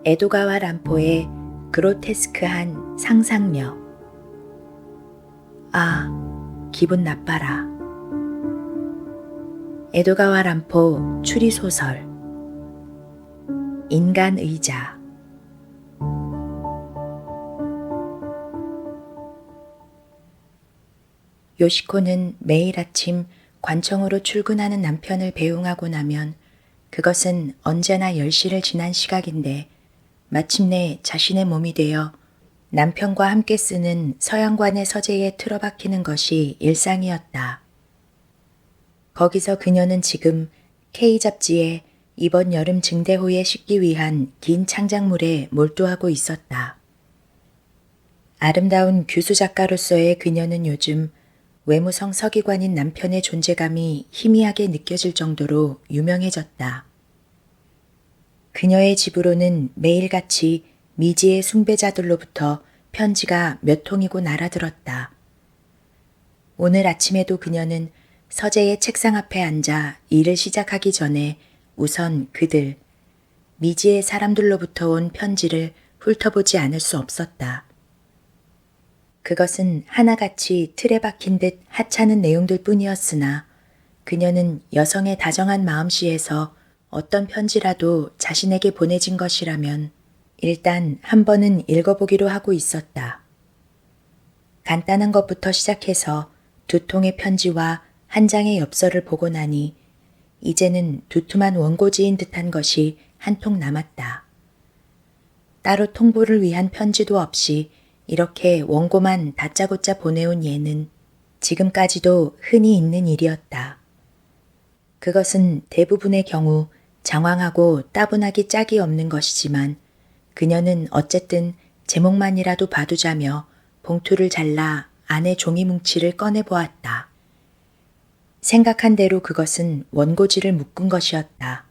에도가와 람포의 그로테스크한 상상력. 아, 기분 나빠라. 에도가와 람포 추리소설 인간 의자. 요시코는 매일 아침 관청으로 출근하는 남편을 배웅하고 나면 그것은 언제나 10시를 지난 시각인데 마침내 자신의 몸이 되어 남편과 함께 쓰는 서양관의 서재에 틀어박히는 것이 일상이었다. 거기서 그녀는 지금 K 잡지에 이번 여름 증대호에 싣기 위한 긴 창작물에 몰두하고 있었다. 아름다운 규수 작가로서의 그녀는 요즘 외무성 서기관인 남편의 존재감이 희미하게 느껴질 정도로 유명해졌다. 그녀의 집으로는 매일같이 미지의 숭배자들로부터 편지가 몇 통이고 날아들었다. 오늘 아침에도 그녀는 서재의 책상 앞에 앉아 일을 시작하기 전에 우선 그들, 미지의 사람들로부터 온 편지를 훑어보지 않을 수 없었다. 그것은 하나같이 틀에 박힌 듯 하찮은 내용들 뿐이었으나 그녀는 여성의 다정한 마음씨에서 어떤 편지라도 자신에게 보내진 것이라면 일단 한 번은 읽어보기로 하고 있었다. 간단한 것부터 시작해서 2통의 편지와 한 장의 엽서를 보고 나니 이제는 두툼한 원고지인 듯한 것이 한 통 남았다. 따로 통보를 위한 편지도 없이 이렇게 원고만 다짜고짜 보내온 얘는 지금까지도 흔히 있는 일이었다. 그것은 대부분의 경우 장황하고 따분하기 짝이 없는 것이지만 그녀는 어쨌든 제목만이라도 봐두자며 봉투를 잘라 안에 종이 뭉치를 꺼내보았다. 생각한 대로 그것은 원고지를 묶은 것이었다.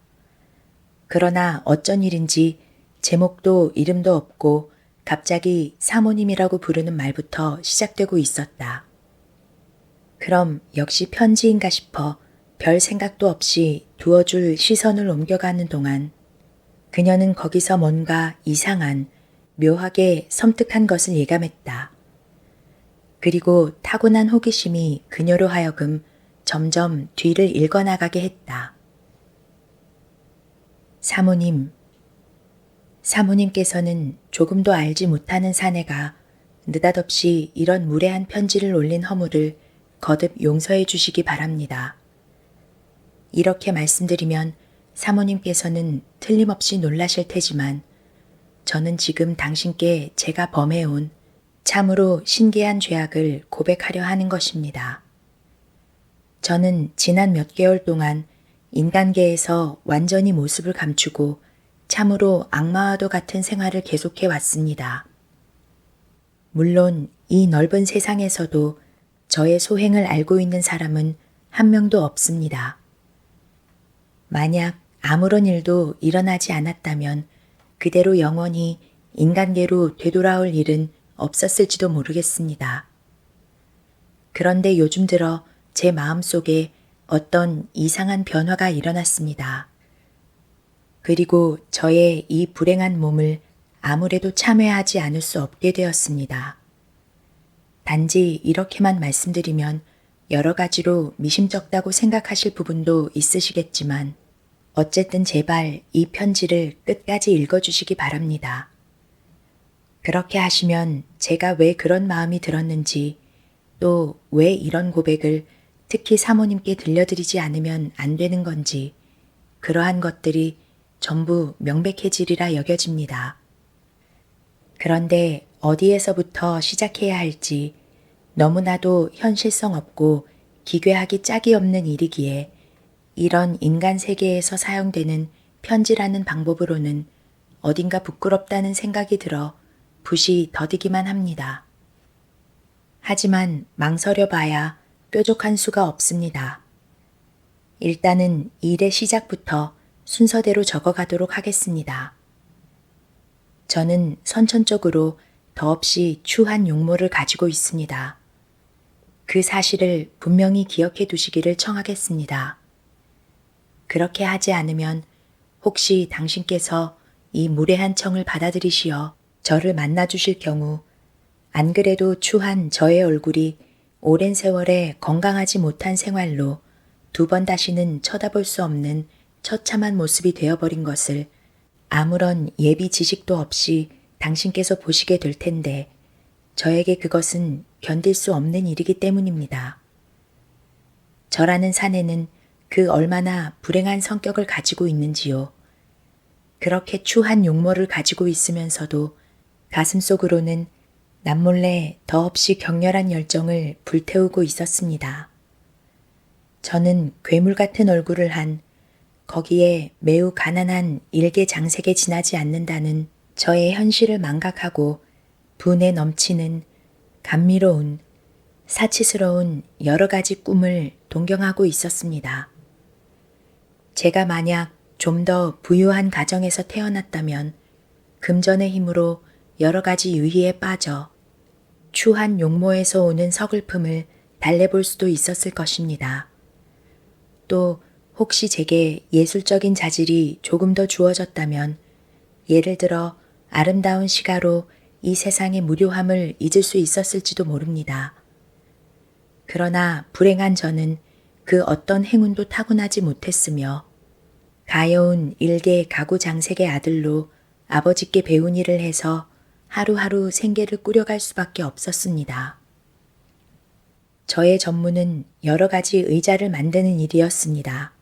그러나 어쩐 일인지 제목도 이름도 없고 갑자기 사모님이라고 부르는 말부터 시작되고 있었다. 그럼 역시 편지인가 싶어 별 생각도 없이 두어줄 시선을 옮겨가는 동안 그녀는 거기서 뭔가 이상한, 묘하게 섬뜩한 것을 예감했다. 그리고 타고난 호기심이 그녀로 하여금 점점 뒤를 읽어나가게 했다. 사모님께서는 조금도 알지 못하는 사내가 느닷없이 이런 무례한 편지를 올린 허물을 거듭 용서해 주시기 바랍니다. 이렇게 말씀드리면 사모님께서는 틀림없이 놀라실 테지만 저는 지금 당신께 제가 범해온 참으로 신기한 죄악을 고백하려 하는 것입니다. 저는 지난 몇 개월 동안 인간계에서 완전히 모습을 감추고 참으로 악마와도 같은 생활을 계속해 왔습니다. 물론 이 넓은 세상에서도 저의 소행을 알고 있는 사람은 한 명도 없습니다. 만약 아무런 일도 일어나지 않았다면 그대로 영원히 인간계로 되돌아올 일은 없었을지도 모르겠습니다. 그런데 요즘 들어 제 마음속에 어떤 이상한 변화가 일어났습니다. 그리고 저의 이 불행한 몸을 아무래도 참회하지 않을 수 없게 되었습니다. 단지 이렇게만 말씀드리면 여러 가지로 미심쩍다고 생각하실 부분도 있으시겠지만 어쨌든 제발 이 편지를 끝까지 읽어주시기 바랍니다. 그렇게 하시면 제가 왜 그런 마음이 들었는지 또 왜 이런 고백을 특히 사모님께 들려드리지 않으면 안 되는 건지 그러한 것들이 전부 명백해지리라 여겨집니다. 그런데 어디에서부터 시작해야 할지 너무나도 현실성 없고 기괴하기 짝이 없는 일이기에 이런 인간 세계에서 사용되는 편지라는 방법으로는 어딘가 부끄럽다는 생각이 들어 붓이 더디기만 합니다. 하지만 망설여 봐야 뾰족한 수가 없습니다. 일단은 일의 시작부터 순서대로 적어가도록 하겠습니다. 저는 선천적으로 더없이 추한 용모를 가지고 있습니다. 그 사실을 분명히 기억해 두시기를 청하겠습니다. 그렇게 하지 않으면 혹시 당신께서 이 무례한 청을 받아들이시어 저를 만나주실 경우 안 그래도 추한 저의 얼굴이 오랜 세월에 건강하지 못한 생활로 두 번 다시는 쳐다볼 수 없는 처참한 모습이 되어버린 것을 아무런 예비 지식도 없이 당신께서 보시게 될 텐데 저에게 그것은 견딜 수 없는 일이기 때문입니다. 저라는 사내는 그 얼마나 불행한 성격을 가지고 있는지요. 그렇게 추한 용모를 가지고 있으면서도 가슴속으로는 남몰래 더없이 격렬한 열정을 불태우고 있었습니다. 저는 괴물 같은 얼굴을 한 거기에 매우 가난한 일개장색에 지나지 않는다는 저의 현실을 망각하고 분에 넘치는 감미로운 사치스러운 여러 가지 꿈을 동경하고 있었습니다. 제가 만약 좀 더 부유한 가정에서 태어났다면 금전의 힘으로 여러 가지 유희에 빠져 추한 용모에서 오는 서글픔을 달래볼 수도 있었을 것입니다. 또 혹시 제게 예술적인 자질이 조금 더 주어졌다면 예를 들어 아름다운 시가로 이 세상의 무료함을 잊을 수 있었을지도 모릅니다. 그러나 불행한 저는 그 어떤 행운도 타고나지 못했으며 가여운 일개 가구 장색의 아들로 아버지께 배운 일을 해서 하루하루 생계를 꾸려갈 수밖에 없었습니다. 저의 전문은 여러 가지 의자를 만드는 일이었습니다.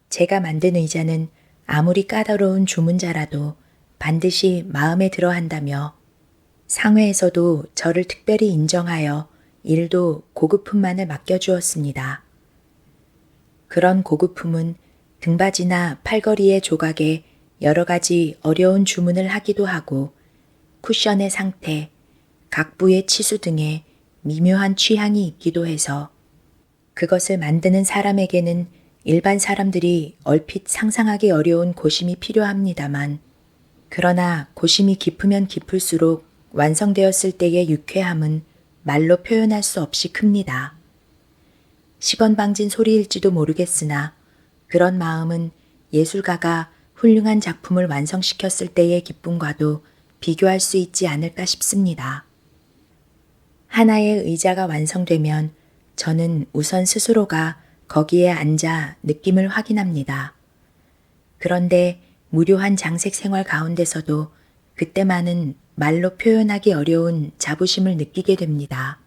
제가 만든 의자는 아무리 까다로운 주문자라도 반드시 마음에 들어 한다며 상회에서도 저를 특별히 인정하여 일도 고급품만을 맡겨주었습니다. 그런 고급품은 등받이나 팔걸이의 조각에 여러 가지 어려운 주문을 하기도 하고 쿠션의 상태, 각부의 치수 등에 미묘한 취향이 있기도 해서 그것을 만드는 사람에게는 일반 사람들이 얼핏 상상하기 어려운 고심이 필요합니다만 그러나 고심이 깊으면 깊을수록 완성되었을 때의 유쾌함은 말로 표현할 수 없이 큽니다. 시건방진 소리일지도 모르겠으나 그런 마음은 예술가가 훌륭한 작품을 완성시켰을 때의 기쁨과도 비교할 수 있지 않을까 싶습니다. 하나의 의자가 완성되면 저는 우선 스스로가 거기에 앉아 느낌을 확인합니다. 그런데 무료한 장색 생활 가운데서도 그때만은 말로 표현하기 어려운 자부심을 느끼게 됩니다.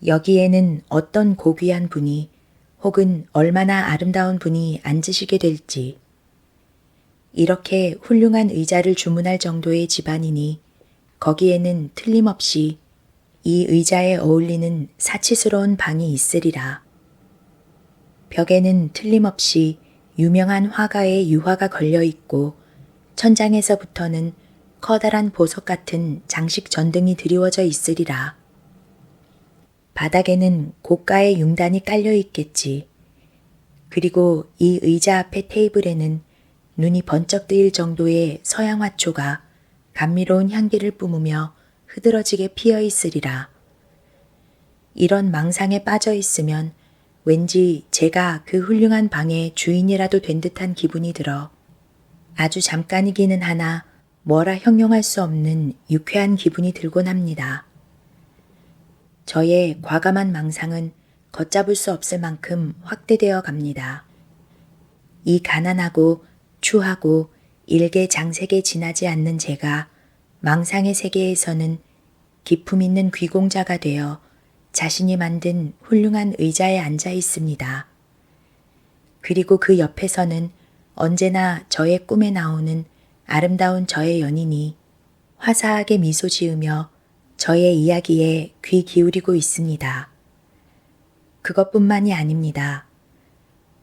여기에는 어떤 고귀한 분이 혹은 얼마나 아름다운 분이 앉으시게 될지 이렇게 훌륭한 의자를 주문할 정도의 집안이니 거기에는 틀림없이 이 의자에 어울리는 사치스러운 방이 있으리라. 벽에는 틀림없이 유명한 화가의 유화가 걸려 있고 천장에서부터는 커다란 보석 같은 장식 전등이 드리워져 있으리라. 바닥에는 고가의 융단이 깔려 있겠지. 그리고 이 의자 앞의 테이블에는 눈이 번쩍 뜨일 정도의 서양 화초가 감미로운 향기를 뿜으며 흐드러지게 피어 있으리라. 이런 망상에 빠져 있으면 왠지 제가 그 훌륭한 방의 주인이라도 된 듯한 기분이 들어 아주 잠깐이기는 하나 뭐라 형용할 수 없는 유쾌한 기분이 들곤 합니다. 저의 과감한 망상은 걷잡을 수 없을 만큼 확대되어 갑니다. 이 가난하고 추하고 일개장색에 지나지 않는 제가 망상의 세계에서는 기품 있는 귀공자가 되어 자신이 만든 훌륭한 의자에 앉아 있습니다. 그리고 그 옆에서는 언제나 저의 꿈에 나오는 아름다운 저의 연인이 화사하게 미소 지으며 저의 이야기에 귀 기울이고 있습니다. 그것뿐만이 아닙니다.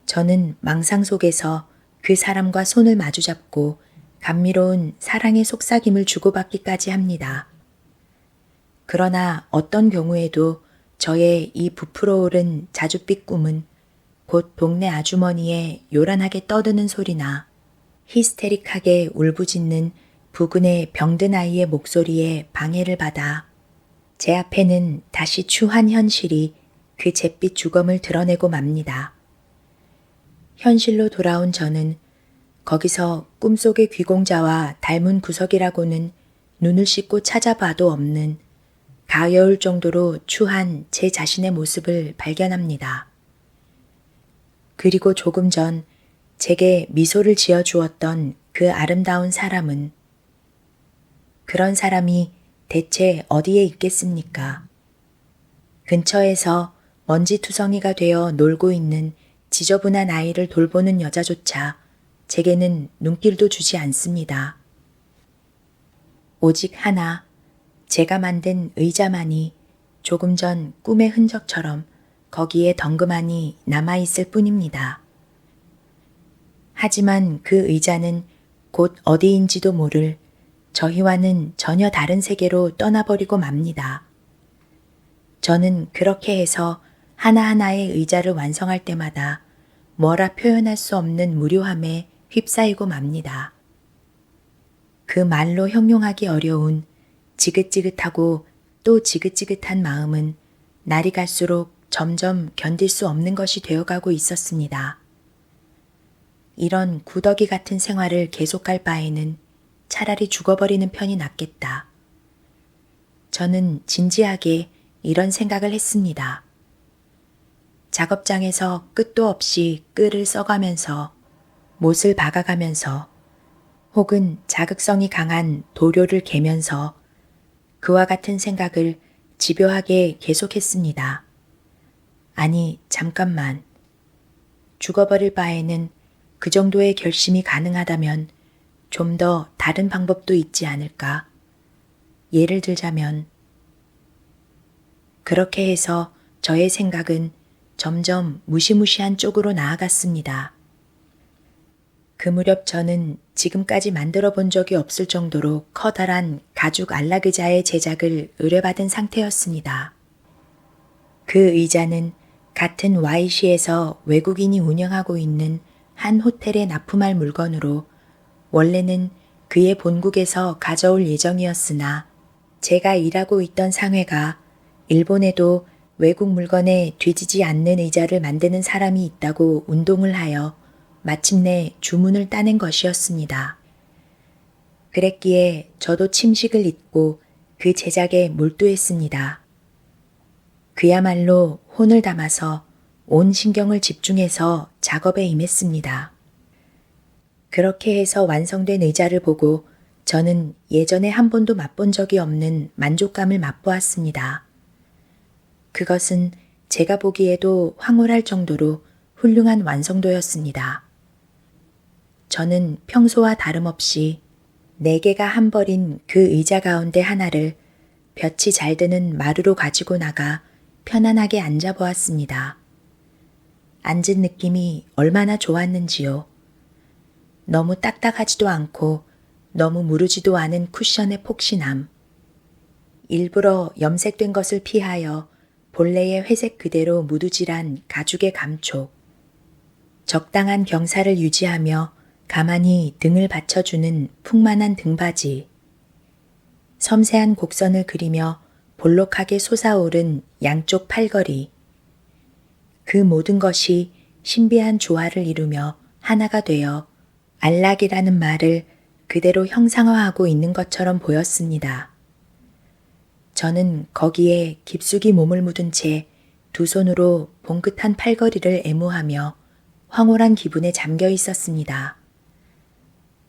저는 망상 속에서 그 사람과 손을 마주잡고 감미로운 사랑의 속삭임을 주고받기까지 합니다. 그러나 어떤 경우에도 저의 이 부풀어 오른 자줏빛 꿈은 곧 동네 아주머니의 요란하게 떠드는 소리나 히스테릭하게 울부짖는 부근의 병든 아이의 목소리에 방해를 받아 제 앞에는 다시 추한 현실이 그 잿빛 주검을 드러내고 맙니다. 현실로 돌아온 저는 거기서 꿈속의 귀공자와 닮은 구석이라고는 눈을 씻고 찾아봐도 없는 가여울 정도로 추한 제 자신의 모습을 발견합니다. 그리고 조금 전 제게 미소를 지어 주었던 그 아름다운 사람은 그런 사람이 대체 어디에 있겠습니까? 근처에서 먼지투성이가 되어 놀고 있는 지저분한 아이를 돌보는 여자조차 제게는 눈길도 주지 않습니다. 오직 하나, 제가 만든 의자만이 조금 전 꿈의 흔적처럼 거기에 덩그마니 남아있을 뿐입니다. 하지만 그 의자는 곧 어디인지도 모를 저희와는 전혀 다른 세계로 떠나버리고 맙니다. 저는 그렇게 해서 하나하나의 의자를 완성할 때마다 뭐라 표현할 수 없는 무료함에 휩싸이고 맙니다. 그 말로 형용하기 어려운 지긋지긋하고 또 지긋지긋한 마음은 날이 갈수록 점점 견딜 수 없는 것이 되어가고 있었습니다. 이런 구더기 같은 생활을 계속할 바에는 차라리 죽어버리는 편이 낫겠다. 저는 진지하게 이런 생각을 했습니다. 작업장에서 끝도 없이 끈을 써가면서 못을 박아가면서 혹은 자극성이 강한 도료를 개면서 그와 같은 생각을 집요하게 계속했습니다. 아니, 잠깐만. 죽어버릴 바에는 그 정도의 결심이 가능하다면 좀 더 다른 방법도 있지 않을까? 예를 들자면 그렇게 해서 저의 생각은 점점 무시무시한 쪽으로 나아갔습니다. 그 무렵 저는 지금까지 만들어 본 적이 없을 정도로 커다란 가죽 안락의자의 제작을 의뢰받은 상태였습니다. 그 의자는 같은 Y시에서 외국인이 운영하고 있는 한 호텔에 납품할 물건으로 원래는 그의 본국에서 가져올 예정이었으나 제가 일하고 있던 상회가 일본에도 외국 물건에 뒤지지 않는 의자를 만드는 사람이 있다고 운동을 하여 마침내 주문을 따낸 것이었습니다. 그랬기에 저도 침식을 잊고 그 제작에 몰두했습니다. 그야말로 혼을 담아서 온 신경을 집중해서 작업에 임했습니다. 그렇게 해서 완성된 의자를 보고 저는 예전에 한 번도 맛본 적이 없는 만족감을 맛보았습니다. 그것은 제가 보기에도 황홀할 정도로 훌륭한 완성도였습니다. 저는 평소와 다름없이 4개가 한 벌인 그 의자 가운데 하나를 볕이 잘 드는 마루로 가지고 나가 편안하게 앉아보았습니다. 앉은 느낌이 얼마나 좋았는지요. 너무 딱딱하지도 않고 너무 무르지도 않은 쿠션의 폭신함. 일부러 염색된 것을 피하여 본래의 회색 그대로 무두질한 가죽의 감촉. 적당한 경사를 유지하며 가만히 등을 받쳐주는 풍만한 등받이. 섬세한 곡선을 그리며 볼록하게 솟아오른 양쪽 팔걸이. 그 모든 것이 신비한 조화를 이루며 하나가 되어 안락이라는 말을 그대로 형상화하고 있는 것처럼 보였습니다. 저는 거기에 깊숙이 몸을 묻은 채 두 손으로 봉긋한 팔걸이를 애무하며 황홀한 기분에 잠겨 있었습니다.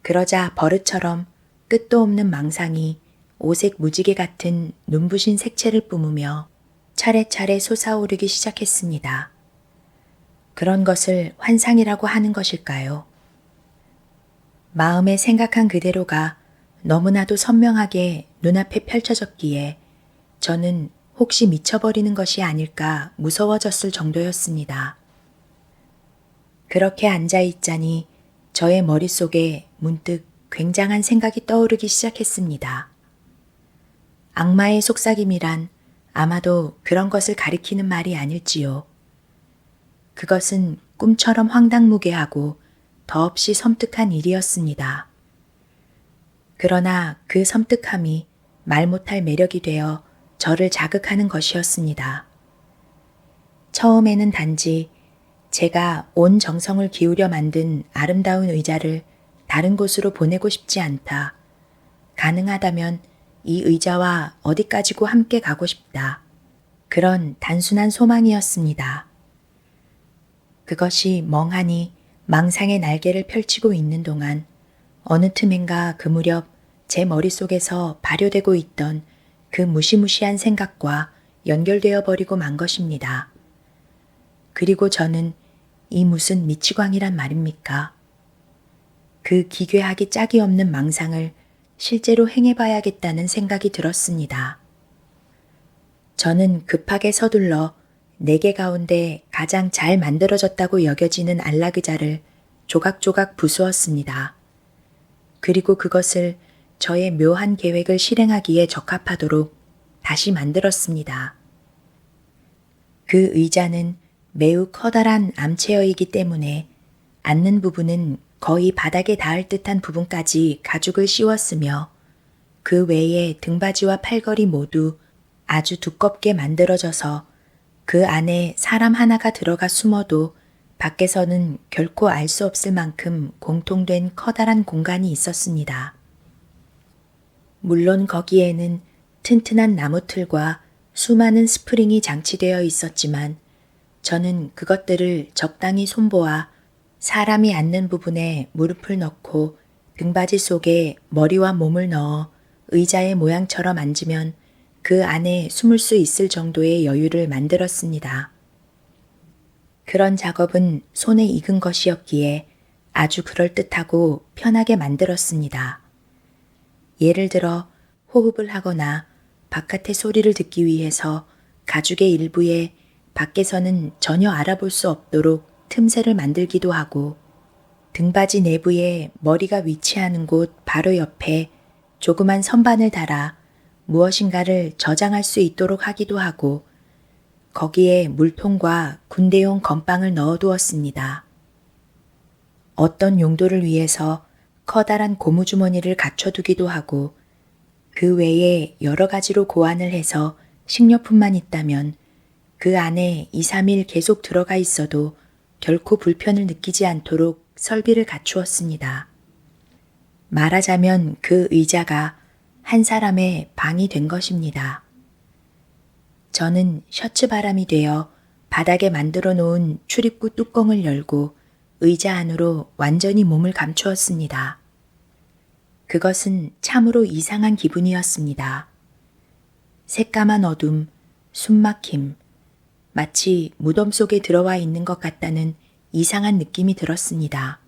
그러자 버릇처럼 끝도 없는 망상이 오색 무지개 같은 눈부신 색채를 뿜으며 차례차례 솟아오르기 시작했습니다. 그런 것을 환상이라고 하는 것일까요? 마음에 생각한 그대로가 너무나도 선명하게 눈앞에 펼쳐졌기에 저는 혹시 미쳐버리는 것이 아닐까 무서워졌을 정도였습니다. 그렇게 앉아있자니 저의 머릿속에 문득 굉장한 생각이 떠오르기 시작했습니다. 악마의 속삭임이란 아마도 그런 것을 가리키는 말이 아닐지요. 그것은 꿈처럼 황당무계하고 더없이 섬뜩한 일이었습니다. 그러나 그 섬뜩함이 말 못할 매력이 되어 저를 자극하는 것이었습니다. 처음에는 단지 제가 온 정성을 기울여 만든 아름다운 의자를 다른 곳으로 보내고 싶지 않다. 가능하다면 이 의자와 어디까지고 함께 가고 싶다. 그런 단순한 소망이었습니다. 그것이 멍하니 망상의 날개를 펼치고 있는 동안 어느 틈엔가 그 무렵 제 머릿속에서 발효되고 있던 그 무시무시한 생각과 연결되어 버리고 만 것입니다. 그리고 저는 이 무슨 미치광이란 말입니까? 그 기괴하기 짝이 없는 망상을 실제로 행해봐야겠다는 생각이 들었습니다. 저는 급하게 서둘러 4개 가운데 가장 잘 만들어졌다고 여겨지는 안락의자를 조각조각 부수었습니다. 그리고 그것을 저의 묘한 계획을 실행하기에 적합하도록 다시 만들었습니다. 그 의자는 매우 커다란 암체어이기 때문에 앉는 부분은 거의 바닥에 닿을 듯한 부분까지 가죽을 씌웠으며 그 외에 등받이와 팔걸이 모두 아주 두껍게 만들어져서 그 안에 사람 하나가 들어가 숨어도 밖에서는 결코 알 수 없을 만큼 공통된 커다란 공간이 있었습니다. 물론 거기에는 튼튼한 나무틀과 수많은 스프링이 장치되어 있었지만 저는 그것들을 적당히 손보아 사람이 앉는 부분에 무릎을 넣고 등받이 속에 머리와 몸을 넣어 의자의 모양처럼 앉으면 그 안에 숨을 수 있을 정도의 여유를 만들었습니다. 그런 작업은 손에 익은 것이었기에 아주 그럴듯하고 편하게 만들었습니다. 예를 들어 호흡을 하거나 바깥의 소리를 듣기 위해서 가죽의 일부에 밖에서는 전혀 알아볼 수 없도록 틈새를 만들기도 하고 등받이 내부에 머리가 위치하는 곳 바로 옆에 조그만 선반을 달아 무엇인가를 저장할 수 있도록 하기도 하고 거기에 물통과 군대용 건빵을 넣어두었습니다. 어떤 용도를 위해서 커다란 고무주머니를 갖춰두기도 하고 그 외에 여러 가지로 고안을 해서 식료품만 있다면 그 안에 2, 3일 계속 들어가 있어도 결코 불편을 느끼지 않도록 설비를 갖추었습니다. 말하자면 그 의자가 한 사람의 방이 된 것입니다. 저는 셔츠 바람이 되어 바닥에 만들어 놓은 출입구 뚜껑을 열고 의자 안으로 완전히 몸을 감추었습니다. 그것은 참으로 이상한 기분이었습니다. 새까만 어둠, 숨막힘, 마치 무덤 속에 들어와 있는 것 같다는 이상한 느낌이 들었습니다.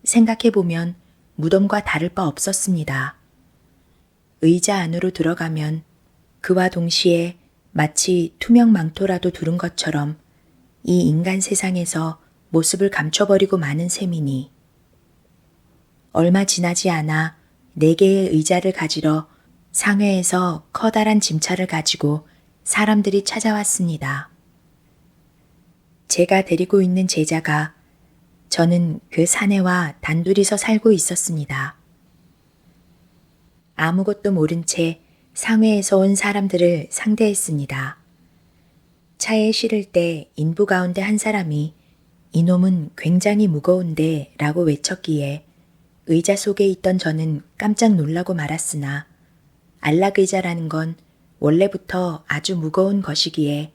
생각해보면 무덤과 다를 바 없었습니다. 의자 안으로 들어가면 그와 동시에 마치 투명 망토라도 두른 것처럼 이 인간 세상에서 모습을 감춰버리고 마는 셈이니 얼마 지나지 않아 4개의 의자를 가지러 상회에서 커다란 짐차를 가지고 사람들이 찾아왔습니다. 제가 데리고 있는 제자가 저는 그 사내와 단둘이서 살고 있었습니다. 아무것도 모른 채 상회에서 온 사람들을 상대했습니다. 차에 실을 때 인부 가운데 한 사람이 이놈은 굉장히 무거운데 라고 외쳤기에 의자 속에 있던 저는 깜짝 놀라고 말았으나 안락의자라는 건 원래부터 아주 무거운 것이기에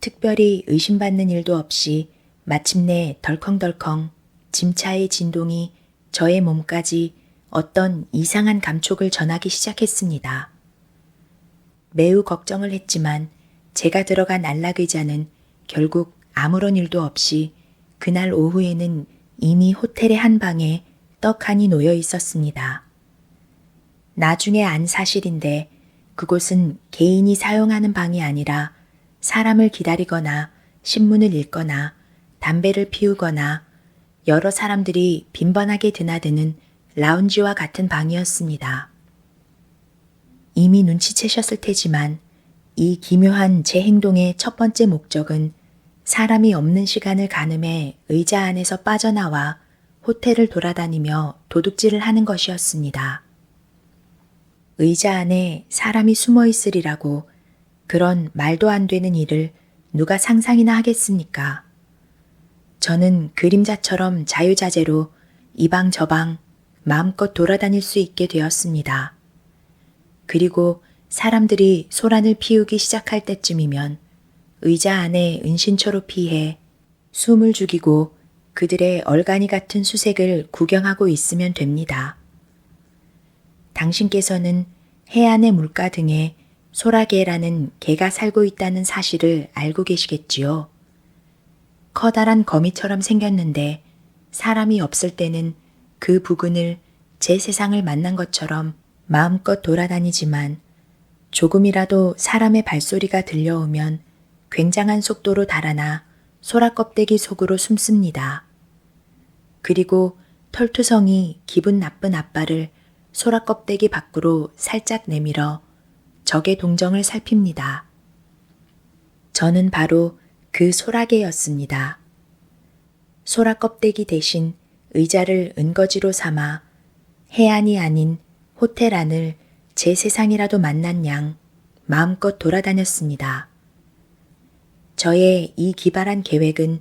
특별히 의심받는 일도 없이 마침내 덜컹덜컹 짐차의 진동이 저의 몸까지 어떤 이상한 감촉을 전하기 시작했습니다. 매우 걱정을 했지만 제가 들어간 안락의자는 결국 아무런 일도 없이 그날 오후에는 이미 호텔의 한 방에 떡하니 놓여 있었습니다. 나중에 안 사실인데 그곳은 개인이 사용하는 방이 아니라 사람을 기다리거나 신문을 읽거나 담배를 피우거나 여러 사람들이 빈번하게 드나드는 라운지와 같은 방이었습니다. 이미 눈치채셨을 테지만 이 기묘한 제 행동의 첫 번째 목적은 사람이 없는 시간을 가늠해 의자 안에서 빠져나와 호텔을 돌아다니며 도둑질을 하는 것이었습니다. 의자 안에 사람이 숨어 있으리라고 그런 말도 안 되는 일을 누가 상상이나 하겠습니까? 저는 그림자처럼 자유자재로 이방 저방 마음껏 돌아다닐 수 있게 되었습니다. 그리고 사람들이 소란을 피우기 시작할 때쯤이면 의자 안에 은신처로 피해 숨을 죽이고 그들의 얼간이 같은 수색을 구경하고 있으면 됩니다. 당신께서는 해안의 물가 등에 소라게라는 개가 살고 있다는 사실을 알고 계시겠지요. 커다란 거미처럼 생겼는데 사람이 없을 때는 그 부근을 제 세상을 만난 것처럼 마음껏 돌아다니지만 조금이라도 사람의 발소리가 들려오면 굉장한 속도로 달아나 소라 껍데기 속으로 숨습니다. 그리고 털투성이 기분 나쁜 아빠를 소라 껍데기 밖으로 살짝 내밀어 적의 동정을 살핍니다. 저는 바로 그 소라게였습니다. 소라 껍데기 대신 의자를 은거지로 삼아 해안이 아닌 호텔 안을 제 세상이라도 만난 양 마음껏 돌아다녔습니다. 저의 이 기발한 계획은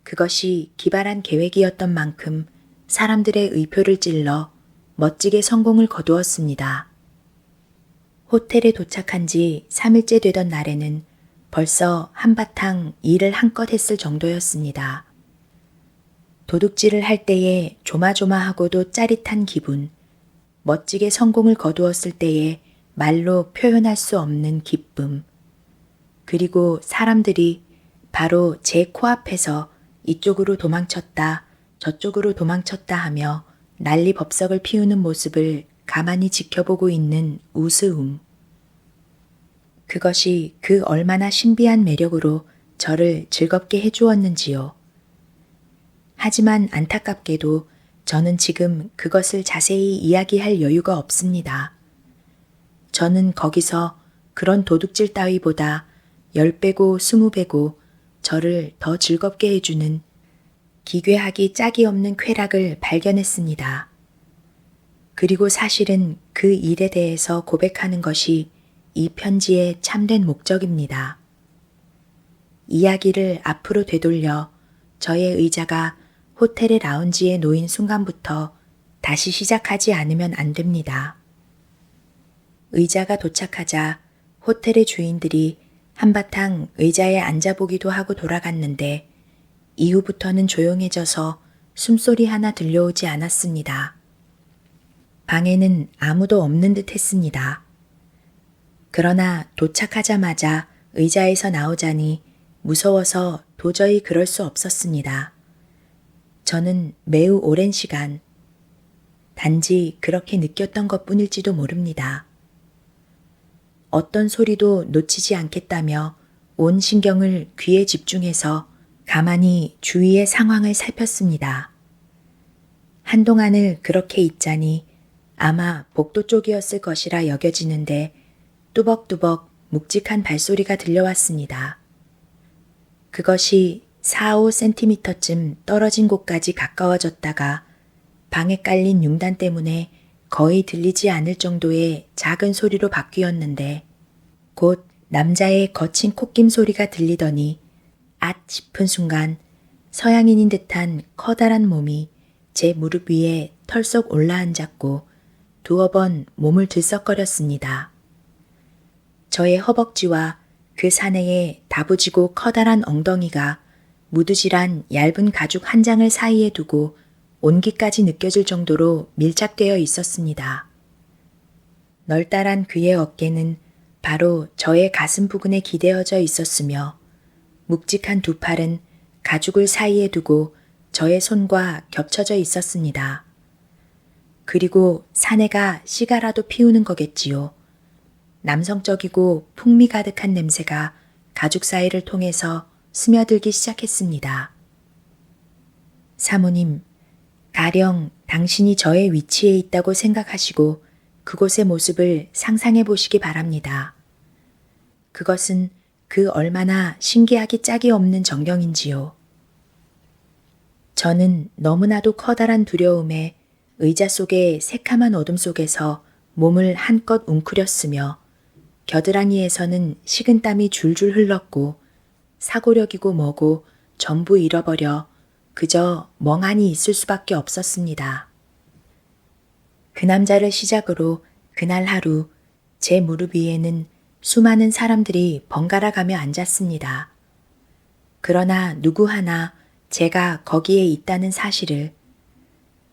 그것이 기발한 계획이었던 만큼 사람들의 의표를 찔러 멋지게 성공을 거두었습니다. 호텔에 도착한 지 3일째 되던 날에는 벌써 한바탕 일을 한껏 했을 정도였습니다. 도둑질을 할 때의 조마조마하고도 짜릿한 기분, 멋지게 성공을 거두었을 때의 말로 표현할 수 없는 기쁨, 그리고 사람들이 바로 제 코앞에서 이쪽으로 도망쳤다, 저쪽으로 도망쳤다 하며 난리법석을 피우는 모습을 가만히 지켜보고 있는 우스움. 그것이 그 얼마나 신비한 매력으로 저를 즐겁게 해주었는지요. 하지만 안타깝게도 저는 지금 그것을 자세히 이야기할 여유가 없습니다. 저는 거기서 그런 도둑질 따위보다 10배고 20배고 저를 더 즐겁게 해주는 기괴하기 짝이 없는 쾌락을 발견했습니다. 그리고 사실은 그 일에 대해서 고백하는 것이 이 편지의 참된 목적입니다. 이야기를 앞으로 되돌려 저의 의자가 호텔의 라운지에 놓인 순간부터 다시 시작하지 않으면 안 됩니다. 의자가 도착하자 호텔의 주인들이 한바탕 의자에 앉아보기도 하고 돌아갔는데 이후부터는 조용해져서 숨소리 하나 들려오지 않았습니다. 방에는 아무도 없는 듯 했습니다. 그러나 도착하자마자 의자에서 나오자니 무서워서 도저히 그럴 수 없었습니다. 저는 매우 오랜 시간, 단지 그렇게 느꼈던 것뿐일지도 모릅니다. 어떤 소리도 놓치지 않겠다며 온 신경을 귀에 집중해서 가만히 주위의 상황을 살폈습니다. 한동안을 그렇게 있자니 아마 복도 쪽이었을 것이라 여겨지는데 뚜벅뚜벅 묵직한 발소리가 들려왔습니다. 그것이 4-5cm쯤 떨어진 곳까지 가까워졌다가 방에 깔린 융단 때문에 거의 들리지 않을 정도의 작은 소리로 바뀌었는데 곧 남자의 거친 콧김 소리가 들리더니 앗 싶은 순간 서양인인 듯한 커다란 몸이 제 무릎 위에 털썩 올라앉았고 두어 번 몸을 들썩거렸습니다. 저의 허벅지와 그 사내의 다부지고 커다란 엉덩이가 무드질한 얇은 가죽 한 장을 사이에 두고 온기까지 느껴질 정도로 밀착되어 있었습니다. 널따란 그의 어깨는 바로 저의 가슴 부근에 기대어져 있었으며 묵직한 두 팔은 가죽을 사이에 두고 저의 손과 겹쳐져 있었습니다. 그리고 사내가 시가라도 피우는 거겠지요. 남성적이고 풍미 가득한 냄새가 가죽 사이를 통해서 스며들기 시작했습니다. 사모님, 가령 당신이 저의 위치에 있다고 생각하시고 그곳의 모습을 상상해 보시기 바랍니다. 그것은 그 얼마나 신기하기 짝이 없는 전경인지요. 저는 너무나도 커다란 두려움에 의자 속의 새카만 어둠 속에서 몸을 한껏 웅크렸으며 겨드랑이에서는 식은땀이 줄줄 흘렀고 사고력이고 뭐고 전부 잃어버려 그저 멍하니 있을 수밖에 없었습니다. 그 남자를 시작으로 그날 하루 제 무릎 위에는 수많은 사람들이 번갈아 가며 앉았습니다. 그러나 누구 하나 제가 거기에 있다는 사실을,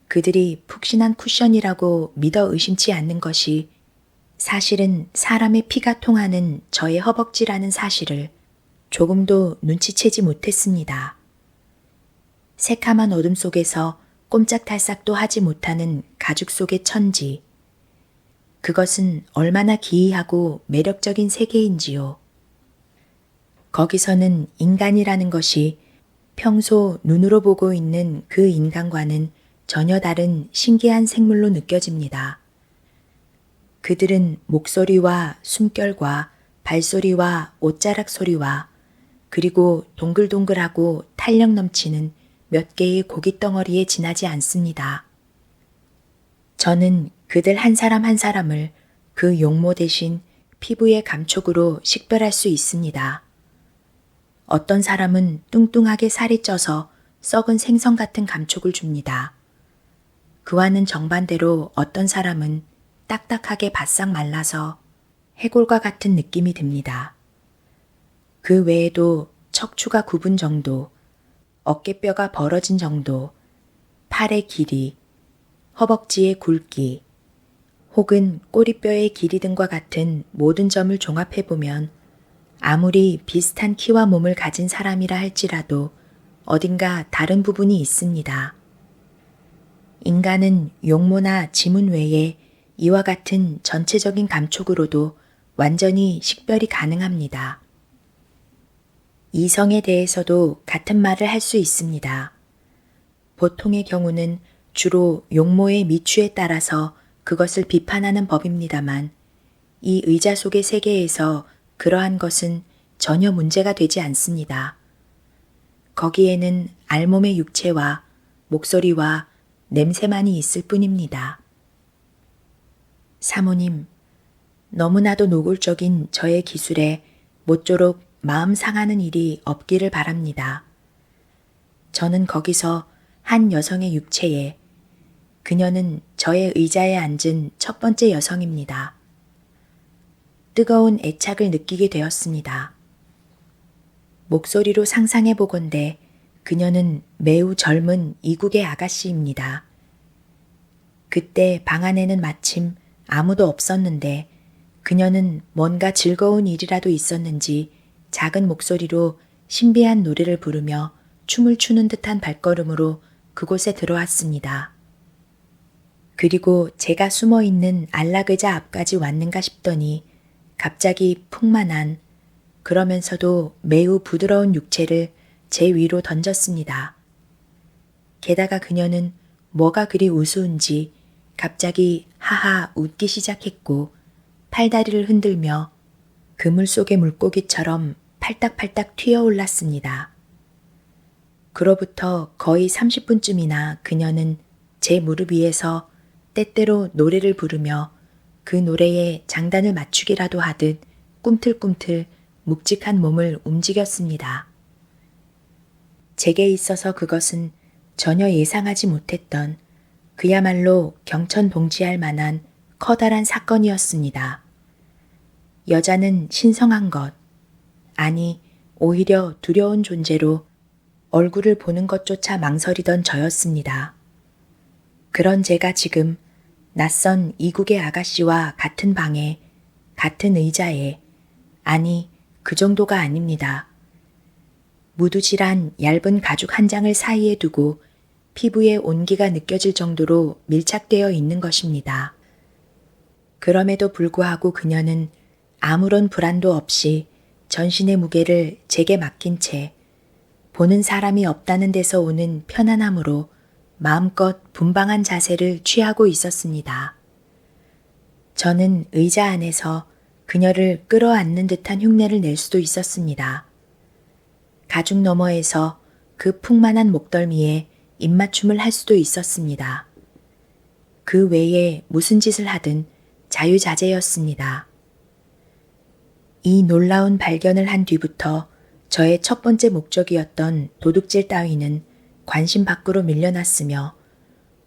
그들이 푹신한 쿠션이라고 믿어 의심치 않는 것이 사실은 사람의 피가 통하는 저의 허벅지라는 사실을 조금도 눈치채지 못했습니다. 새카만 어둠 속에서 꼼짝달싹도 하지 못하는 가죽 속의 천지. 그것은 얼마나 기이하고 매력적인 세계인지요. 거기서는 인간이라는 것이 평소 눈으로 보고 있는 그 인간과는 전혀 다른 신기한 생물로 느껴집니다. 그들은 목소리와 숨결과 발소리와 옷자락 소리와 그리고 동글동글하고 탄력 넘치는 몇 개의 고깃덩어리에 지나지 않습니다. 저는 그들 한 사람 한 사람을 그 용모 대신 피부의 감촉으로 식별할 수 있습니다. 어떤 사람은 뚱뚱하게 살이 쪄서 썩은 생선 같은 감촉을 줍니다. 그와는 정반대로 어떤 사람은 딱딱하게 바싹 말라서 해골과 같은 느낌이 듭니다. 그 외에도 척추가 굽은 정도, 어깨뼈가 벌어진 정도, 팔의 길이, 허벅지의 굵기, 혹은 꼬리뼈의 길이 등과 같은 모든 점을 종합해보면 아무리 비슷한 키와 몸을 가진 사람이라 할지라도 어딘가 다른 부분이 있습니다. 인간은 용모나 지문 외에 이와 같은 전체적인 감촉으로도 완전히 식별이 가능합니다. 이성에 대해서도 같은 말을 할 수 있습니다. 보통의 경우는 주로 용모의 미추에 따라서 그것을 비판하는 법입니다만 이 의자 속의 세계에서 그러한 것은 전혀 문제가 되지 않습니다. 거기에는 알몸의 육체와 목소리와 냄새만이 있을 뿐입니다. 사모님, 너무나도 노골적인 저의 기술에 모쪼록 마음 상하는 일이 없기를 바랍니다. 저는 거기서 한 여성의 육체에, 그녀는 저의 의자에 앉은 첫 번째 여성입니다. 뜨거운 애착을 느끼게 되었습니다. 목소리로 상상해 보건대 그녀는 매우 젊은 이국의 아가씨입니다. 그때 방 안에는 마침 아무도 없었는데 그녀는 뭔가 즐거운 일이라도 있었는지 작은 목소리로 신비한 노래를 부르며 춤을 추는 듯한 발걸음으로 그곳에 들어왔습니다. 그리고 제가 숨어 있는 안락의자 앞까지 왔는가 싶더니 갑자기 풍만한, 그러면서도 매우 부드러운 육체를 제 위로 던졌습니다. 게다가 그녀는 뭐가 그리 우스운지 갑자기 하하 웃기 시작했고 팔다리를 흔들며 그물 속의 물고기처럼 팔딱팔딱 튀어올랐습니다. 그로부터 거의 30분쯤이나 그녀는 제 무릎 위에서 때때로 노래를 부르며 그 노래에 장단을 맞추기라도 하듯 꿈틀꿈틀 묵직한 몸을 움직였습니다. 제게 있어서 그것은 전혀 예상하지 못했던 그야말로 경천동지할 만한 커다란 사건이었습니다. 여자는 신성한 것, 아니 오히려 두려운 존재로 얼굴을 보는 것조차 망설이던 저였습니다. 그런 제가 지금 낯선 이국의 아가씨와 같은 방에, 같은 의자에, 아니 그 정도가 아닙니다. 무두질한 얇은 가죽 한 장을 사이에 두고 피부에 온기가 느껴질 정도로 밀착되어 있는 것입니다. 그럼에도 불구하고 그녀는 아무런 불안도 없이 전신의 무게를 제게 맡긴 채 보는 사람이 없다는 데서 오는 편안함으로 마음껏 분방한 자세를 취하고 있었습니다. 저는 의자 안에서 그녀를 끌어안는 듯한 흉내를 낼 수도 있었습니다. 가죽 너머에서 그 풍만한 목덜미에 입맞춤을 할 수도 있었습니다. 그 외에 무슨 짓을 하든 자유자재였습니다. 이 놀라운 발견을 한 뒤부터 저의 첫 번째 목적이었던 도둑질 따위는 관심 밖으로 밀려났으며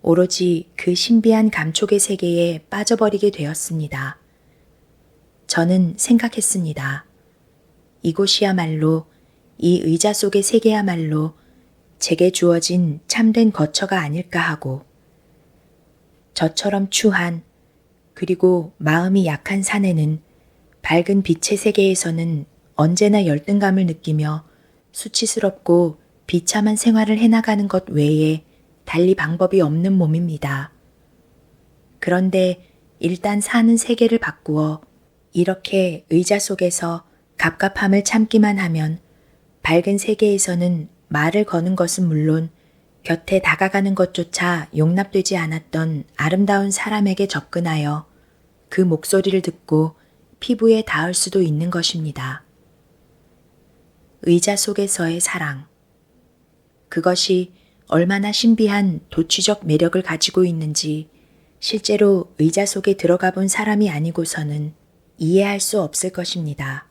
오로지 그 신비한 감촉의 세계에 빠져버리게 되었습니다. 저는 생각했습니다. 이곳이야말로, 이 의자 속의 세계야말로 제게 주어진 참된 거처가 아닐까 하고, 저처럼 추한, 그리고 마음이 약한 사내는 밝은 빛의 세계에서는 언제나 열등감을 느끼며 수치스럽고 비참한 생활을 해나가는 것 외에 달리 방법이 없는 몸입니다. 그런데 일단 사는 세계를 바꾸어 이렇게 의자 속에서 갑갑함을 참기만 하면 밝은 세계에서는 말을 거는 것은 물론 곁에 다가가는 것조차 용납되지 않았던 아름다운 사람에게 접근하여 그 목소리를 듣고 피부에 닿을 수도 있는 것입니다. 의자 속에서의 사랑. 그것이 얼마나 신비한 도취적 매력을 가지고 있는지 실제로 의자 속에 들어가 본 사람이 아니고서는 이해할 수 없을 것입니다.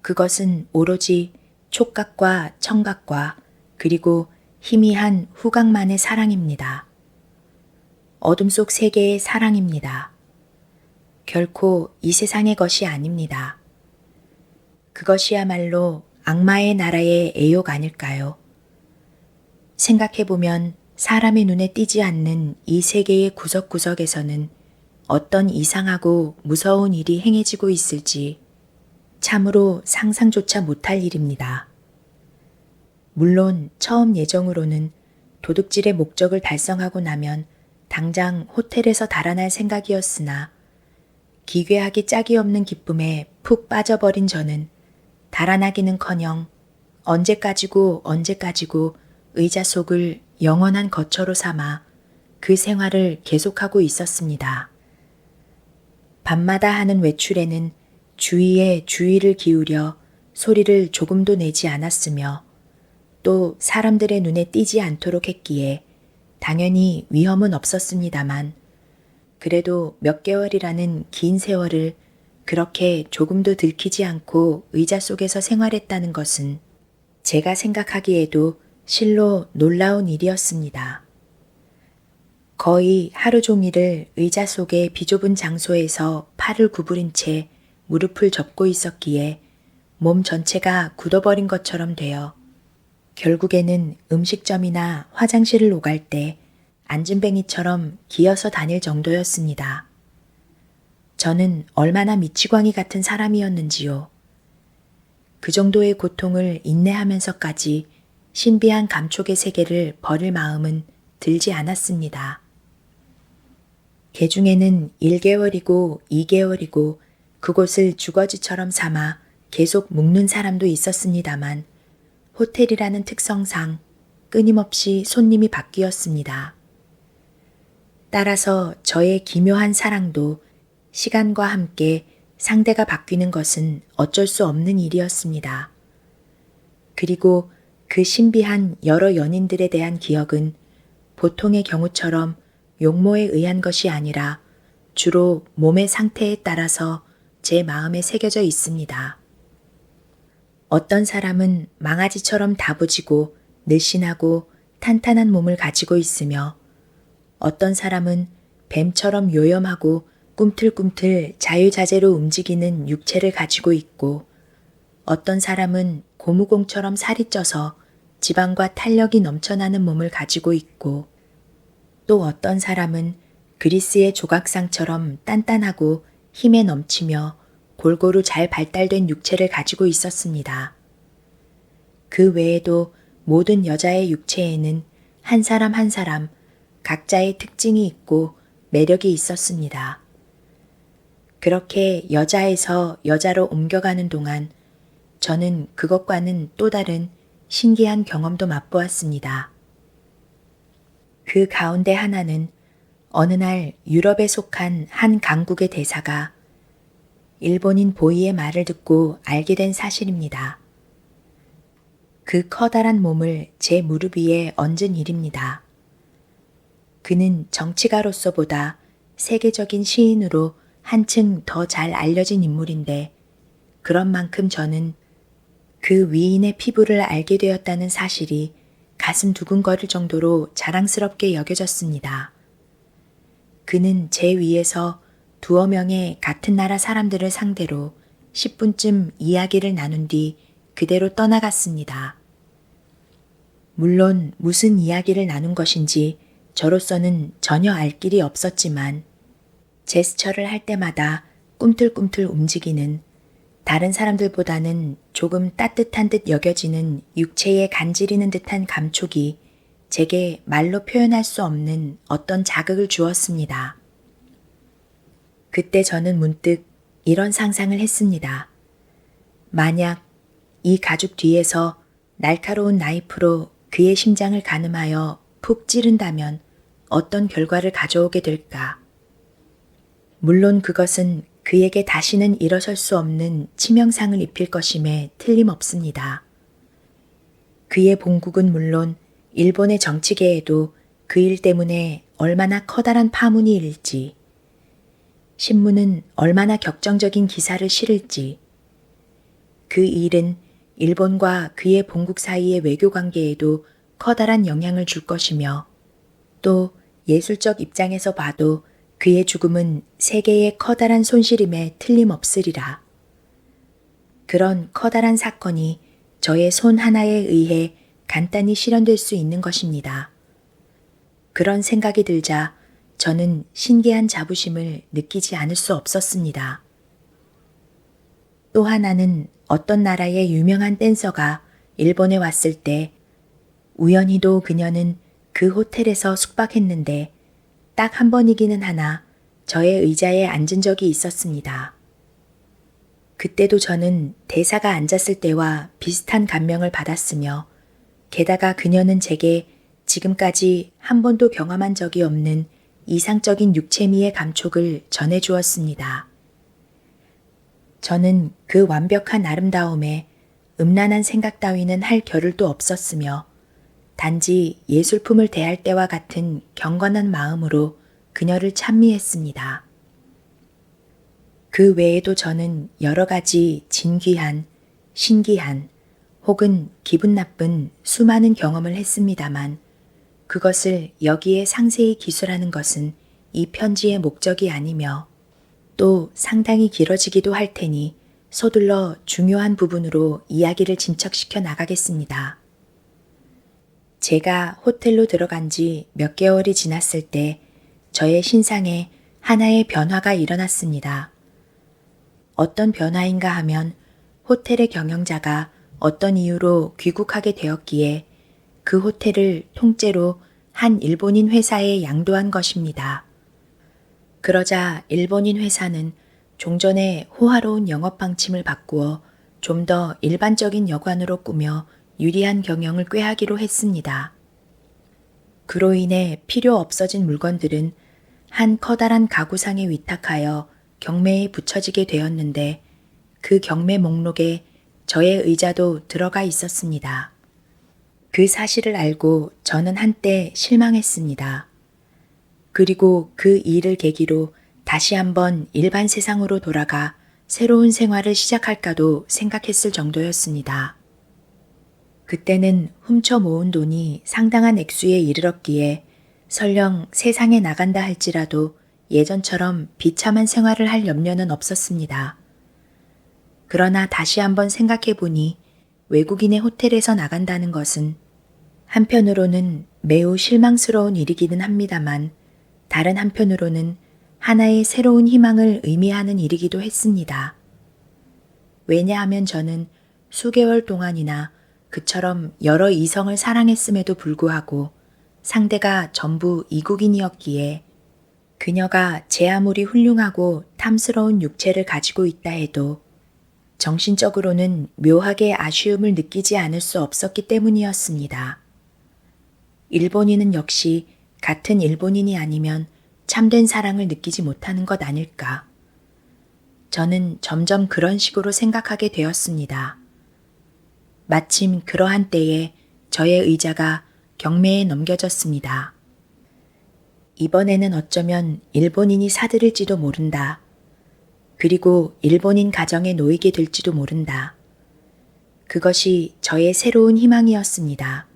그것은 오로지 촉각과 청각과 그리고 희미한 후각만의 사랑입니다. 어둠 속 세계의 사랑입니다. 결코 이 세상의 것이 아닙니다. 그것이야말로 악마의 나라의 애욕 아닐까요? 생각해보면 사람의 눈에 띄지 않는 이 세계의 구석구석에서는 어떤 이상하고 무서운 일이 행해지고 있을지 참으로 상상조차 못할 일입니다. 물론 처음 예정으로는 도둑질의 목적을 달성하고 나면 당장 호텔에서 달아날 생각이었으나 기괴하기 짝이 없는 기쁨에 푹 빠져버린 저는 달아나기는커녕 언제까지고 의자 속을 영원한 거처로 삼아 그 생활을 계속하고 있었습니다. 밤마다 하는 외출에는 주위에 주의를 기울여 소리를 조금도 내지 않았으며 또 사람들의 눈에 띄지 않도록 했기에 당연히 위험은 없었습니다만 그래도 몇 개월이라는 긴 세월을 그렇게 조금도 들키지 않고 의자 속에서 생활했다는 것은 제가 생각하기에도 실로 놀라운 일이었습니다. 거의 하루 종일을 의자 속의 비좁은 장소에서 팔을 구부린 채 무릎을 접고 있었기에 몸 전체가 굳어버린 것처럼 되어 결국에는 음식점이나 화장실을 오갈 때 앉은뱅이처럼 기어서 다닐 정도였습니다. 저는 얼마나 미치광이 같은 사람이었는지요. 그 정도의 고통을 인내하면서까지 신비한 감촉의 세계를 버릴 마음은 들지 않았습니다. 개중에는 1개월이고 2개월이고 그곳을 주거지처럼 삼아 계속 묵는 사람도 있었습니다만 호텔이라는 특성상 끊임없이 손님이 바뀌었습니다. 따라서 저의 기묘한 사랑도 시간과 함께 상대가 바뀌는 것은 어쩔 수 없는 일이었습니다. 그리고 그 신비한 여러 연인들에 대한 기억은 보통의 경우처럼 용모에 의한 것이 아니라 주로 몸의 상태에 따라서 제 마음에 새겨져 있습니다. 어떤 사람은 망아지처럼 다부지고 늘씬하고 탄탄한 몸을 가지고 있으며 어떤 사람은 뱀처럼 요염하고 꿈틀꿈틀 자유자재로 움직이는 육체를 가지고 있고 어떤 사람은 고무공처럼 살이 쪄서 지방과 탄력이 넘쳐나는 몸을 가지고 있고 또 어떤 사람은 그리스의 조각상처럼 단단하고 힘에 넘치며 골고루 잘 발달된 육체를 가지고 있었습니다. 그 외에도 모든 여자의 육체에는 한 사람 한 사람 각자의 특징이 있고 매력이 있었습니다. 그렇게 여자에서 여자로 옮겨가는 동안 저는 그것과는 또 다른 신기한 경험도 맛보았습니다. 그 가운데 하나는 어느 날 유럽에 속한 한 강국의 대사가 일본인 보이의 말을 듣고 알게 된 사실입니다. 그 커다란 몸을 제 무릎 위에 얹은 일입니다. 그는 정치가로서보다 세계적인 시인으로 한층 더 잘 알려진 인물인데 그런 만큼 저는 그 위인의 피부를 알게 되었다는 사실이 가슴 두근거릴 정도로 자랑스럽게 여겨졌습니다. 그는 제 위에서 두어 명의 같은 나라 사람들을 상대로 10분쯤 이야기를 나눈 뒤 그대로 떠나갔습니다. 물론 무슨 이야기를 나눈 것인지 저로서는 전혀 알 길이 없었지만 제스처를 할 때마다 꿈틀꿈틀 움직이는 다른 사람들보다는 조금 따뜻한 듯 여겨지는 육체에 간지리는 듯한 감촉이 제게 말로 표현할 수 없는 어떤 자극을 주었습니다. 그때 저는 문득 이런 상상을 했습니다. 만약 이 가죽 뒤에서 날카로운 나이프로 그의 심장을 가늠하여 푹 찌른다면 어떤 결과를 가져오게 될까? 물론 그것은 그에게 다시는 일어설 수 없는 치명상을 입힐 것임에 틀림없습니다. 그의 본국은 물론 일본의 정치계에도 그 일 때문에 얼마나 커다란 파문이 일지, 신문은 얼마나 격정적인 기사를 실을지, 그 일은 일본과 그의 본국 사이의 외교 관계에도 커다란 영향을 줄 것이며 또 예술적 입장에서 봐도 그의 죽음은 세계의 커다란 손실임에 틀림없으리라. 그런 커다란 사건이 저의 손 하나에 의해 간단히 실현될 수 있는 것입니다. 그런 생각이 들자 저는 신기한 자부심을 느끼지 않을 수 없었습니다. 또 하나는 어떤 나라의 유명한 댄서가 일본에 왔을 때 우연히도 그녀는 그 호텔에서 숙박했는데 딱 한 번이기는 하나 저의 의자에 앉은 적이 있었습니다. 그때도 저는 대사가 앉았을 때와 비슷한 감명을 받았으며 게다가 그녀는 제게 지금까지 한 번도 경험한 적이 없는 이상적인 육체미의 감촉을 전해주었습니다. 저는 그 완벽한 아름다움에 음란한 생각 따위는 할 겨를도 없었으며 단지 예술품을 대할 때와 같은 경건한 마음으로 그녀를 찬미했습니다. 그 외에도 저는 여러 가지 진귀한, 신기한 혹은 기분 나쁜 수많은 경험을 했습니다만 그것을 여기에 상세히 기술하는 것은 이 편지의 목적이 아니며 또 상당히 길어지기도 할 테니 서둘러 중요한 부분으로 이야기를 진척시켜 나가겠습니다. 제가 호텔로 들어간 지 몇 개월이 지났을 때 저의 신상에 하나의 변화가 일어났습니다. 어떤 변화인가 하면 호텔의 경영자가 어떤 이유로 귀국하게 되었기에 그 호텔을 통째로 한 일본인 회사에 양도한 것입니다. 그러자 일본인 회사는 종전의 호화로운 영업 방침을 바꾸어 좀 더 일반적인 여관으로 꾸며 유리한 경영을 꾀하기로 했습니다. 그로 인해 필요 없어진 물건들은 한 커다란 가구상에 위탁하여 경매에 붙여지게 되었는데 그 경매 목록에 저의 의자도 들어가 있었습니다. 그 사실을 알고 저는 한때 실망했습니다. 그리고 그 일을 계기로 다시 한번 일반 세상으로 돌아가 새로운 생활을 시작할까도 생각했을 정도였습니다. 그때는 훔쳐 모은 돈이 상당한 액수에 이르렀기에 설령 세상에 나간다 할지라도 예전처럼 비참한 생활을 할 염려는 없었습니다. 그러나 다시 한번 생각해 보니 외국인의 호텔에서 나간다는 것은 한편으로는 매우 실망스러운 일이기는 합니다만 다른 한편으로는 하나의 새로운 희망을 의미하는 일이기도 했습니다. 왜냐하면 저는 수개월 동안이나 그처럼 여러 이성을 사랑했음에도 불구하고 상대가 전부 이국인이었기에 그녀가 제 아무리 훌륭하고 탐스러운 육체를 가지고 있다 해도 정신적으로는 묘하게 아쉬움을 느끼지 않을 수 없었기 때문이었습니다. 일본인은 역시 같은 일본인이 아니면 참된 사랑을 느끼지 못하는 것 아닐까. 저는 점점 그런 식으로 생각하게 되었습니다. 마침 그러한 때에 저의 의자가 경매에 넘겨졌습니다. 이번에는 어쩌면 일본인이 사들일지도 모른다. 그리고 일본인 가정에 놓이게 될지도 모른다. 그것이 저의 새로운 희망이었습니다.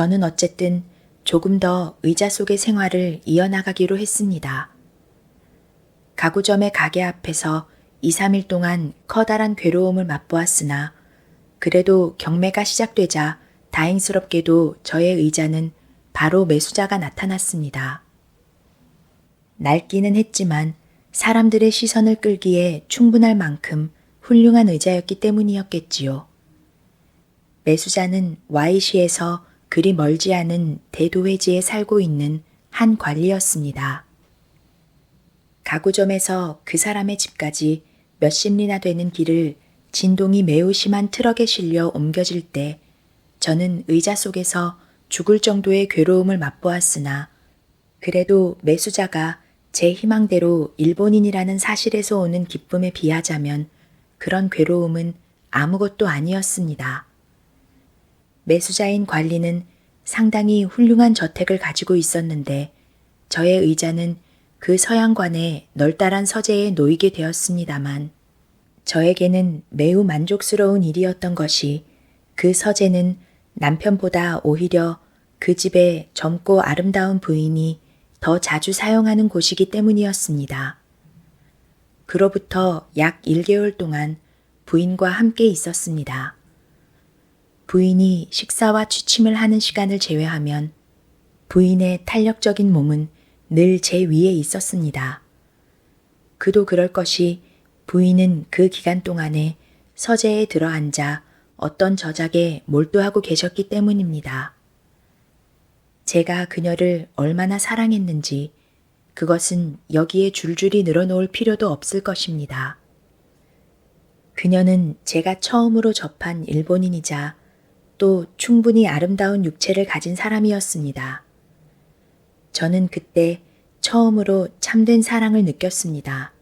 저는 어쨌든 조금 더 의자 속의 생활을 이어나가기로 했습니다. 가구점의 가게 앞에서 2, 3일 동안 커다란 괴로움을 맛보았으나 그래도 경매가 시작되자 다행스럽게도 저의 의자는 바로 매수자가 나타났습니다. 낡기는 했지만 사람들의 시선을 끌기에 충분할 만큼 훌륭한 의자였기 때문이었겠지요. 매수자는 Y시에서 그리 멀지 않은 대도회지에 살고 있는 한 관리였습니다. 가구점에서 그 사람의 집까지 몇십 리나 되는 길을 진동이 매우 심한 트럭에 실려 옮겨질 때 저는 의자 속에서 죽을 정도의 괴로움을 맛보았으나 그래도 매수자가 제 희망대로 일본인이라는 사실에서 오는 기쁨에 비하자면 그런 괴로움은 아무것도 아니었습니다. 매수자인 관리는 상당히 훌륭한 저택을 가지고 있었는데 저의 의자는 그 서양관의 널따란 서재에 놓이게 되었습니다만 저에게는 매우 만족스러운 일이었던 것이 그 서재는 남편보다 오히려 그 집의 젊고 아름다운 부인이 더 자주 사용하는 곳이기 때문이었습니다. 그로부터 약 1개월 동안 부인과 함께 있었습니다. 부인이 식사와 취침을 하는 시간을 제외하면 부인의 탄력적인 몸은 늘 제 위에 있었습니다. 그도 그럴 것이 부인은 그 기간 동안에 서재에 들어앉아 어떤 저작에 몰두하고 계셨기 때문입니다. 제가 그녀를 얼마나 사랑했는지 그것은 여기에 줄줄이 늘어놓을 필요도 없을 것입니다. 그녀는 제가 처음으로 접한 일본인이자 또 충분히 아름다운 육체를 가진 사람이었습니다. 저는 그때 처음으로 참된 사랑을 느꼈습니다.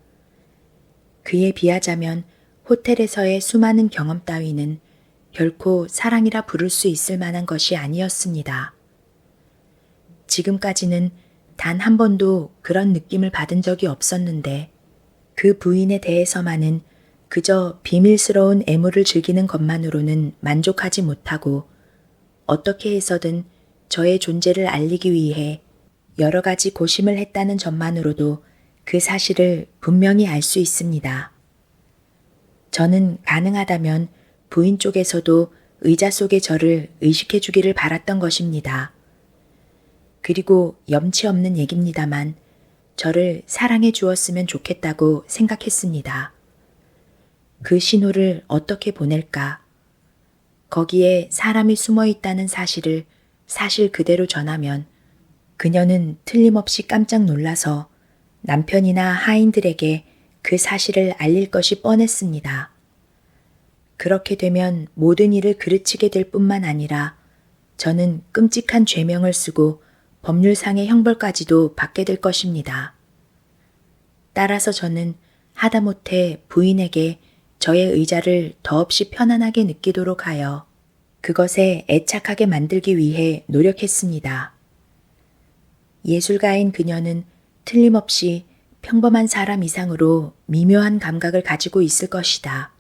그에 비하자면 호텔에서의 수많은 경험 따위는 결코 사랑이라 부를 수 있을 만한 것이 아니었습니다. 지금까지는 단 한 번도 그런 느낌을 받은 적이 없었는데 그 부인에 대해서만은 그저 비밀스러운 애무를 즐기는 것만으로는 만족하지 못하고 어떻게 해서든 저의 존재를 알리기 위해 여러 가지 고심을 했다는 점만으로도 그 사실을 분명히 알 수 있습니다. 저는 가능하다면 부인 쪽에서도 의자 속의 저를 의식해 주기를 바랐던 것입니다. 그리고 염치 없는 얘기입니다만 저를 사랑해 주었으면 좋겠다고 생각했습니다. 그 신호를 어떻게 보낼까? 거기에 사람이 숨어 있다는 사실을 사실 그대로 전하면 그녀는 틀림없이 깜짝 놀라서 남편이나 하인들에게 그 사실을 알릴 것이 뻔했습니다. 그렇게 되면 모든 일을 그르치게 될 뿐만 아니라 저는 끔찍한 죄명을 쓰고 법률상의 형벌까지도 받게 될 것입니다. 따라서 저는 하다못해 부인에게 저의 의자를 더없이 편안하게 느끼도록 하여 그것에 애착하게 만들기 위해 노력했습니다. 예술가인 그녀는 틀림없이 평범한 사람 이상으로 미묘한 감각을 가지고 있을 것이다.